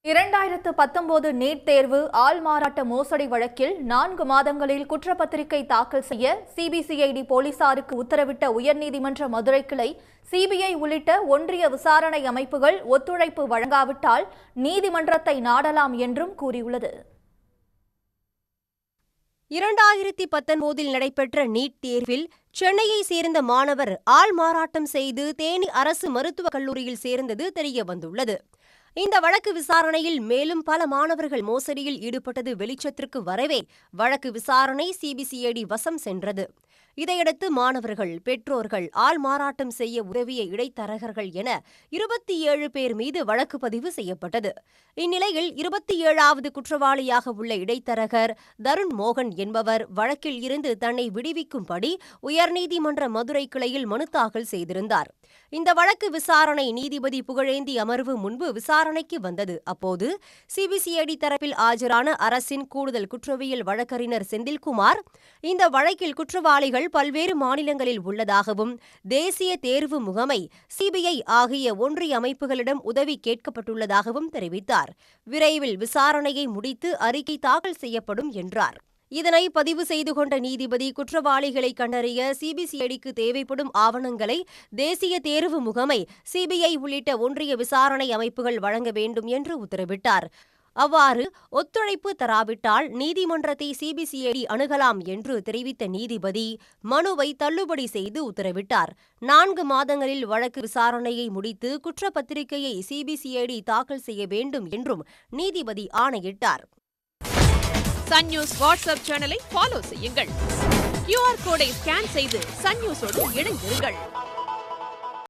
2019 NEET தேர்வு ஆள்மாறாட்ட மோசடி வழக்கில் 4 மாதங்களில் குற்றப்பத்திரிகை தாக்கல் செய்ய சிபிசிஐடி போலீசாருக்கு உத்தரவிட்ட உயர்நீதிமன்ற மதுரை கிளை சிபிஐ உள்ளிட்ட ஒன்றிய விசாரணை அமைப்புகள் ஒத்துழைப்பு வழங்காவிட்டால் நீதிமன்றத்தை நாடலாம் என்றும் கூறியுள்ளது. 2019 நடைபெற்ற நீட் தேர்வில் சென்னையை சேர்ந்த மாணவர் ஆள்மாறாட்டம் செய்து தேனி அரசு மருத்துவக் கல்லூரியில் சேர்ந்தது தெரியவந்துள்ளது. இந்த வழக்கு விசாரணையில் மேலும் பல மாணவர்கள் மோசடியில் ஈடுபட்டது வெளிச்சத்திற்கு வரவே வழக்கு விசாரணை சிபிசிஐடி வசம் சென்றது. இதையடுத்து மாணவர்கள், பெற்றோர்கள், ஆள்மாறாட்டம் செய்ய உதவிய இடைத்தரகர்கள் என 27 பேர் மீது வழக்கு பதிவு செய்யப்பட்டது. இந்நிலையில் 27வது குற்றவாளியாக உள்ள இடைத்தரகர் தருண் மோகன் என்பவர் வழக்கில் இருந்து தன்னை விடுவிக்கும்படி உயர்நீதிமன்ற மதுரை கிளையில் மனு தாக்கல் செய்திருந்தார். இந்த வழக்கு விசாரணை நீதிபதி புகழேந்தி அமர்வு முன்பு விசாரணைக்கு வந்தது. அப்போது சிபிசிஐடி தரப்பில் ஆஜரான அரசின் கூடுதல் குற்றவியல் வழக்கறிஞர் செந்தில்குமார், இந்த வழக்கில் குற்றவாளிகள் பல்வேறு மாநிலங்களில் உள்ளதாகவும் தேசிய தேர்வு முகமை, சிபிஐ ஆகிய ஒன்றிய அமைப்புகளிடம் உதவி கேட்கப்பட்டுள்ளதாகவும் தெரிவித்தார். விரைவில் விசாரணையை முடித்து அறிக்கை தாக்கல் செய்யப்படும் என்றார். இதனை பதிவு செய்து கொண்ட நீதிபதி, குற்றவாளிகளை கண்டறிய சிபிசிஐடிக்கு தேவைப்படும் ஆவணங்களை தேசிய தேர்வு முகமை, சிபிஐ உள்ளிட்ட ஒன்றிய விசாரணை அமைப்புகள் வழங்க வேண்டும் என்று உத்தரவிட்டார். அவ்வாறு ஒத்துழைப்பு தராவிட்டால் நீதிமன்றத்தை சிபிசிஐடி அணுகலாம் என்று தெரிவித்த நீதிபதி மனுவை தள்ளுபடி செய்து உத்தரவிட்டார். 4 மாதங்களில் வழக்கு விசாரணையை முடித்து குற்றப்பத்திரிகையை சிபிசிஐடி தாக்கல் செய்ய வேண்டும் என்றும் நீதிபதி ஆணையிட்டார். சன் நியூஸ் வாட்ஸ்அப் சேனலை ஃபாலோ செய்யுங்கள். QR கோடை ஸ்கேன் செய்து சன் நியூஸோடு இணைந்திருங்கள்.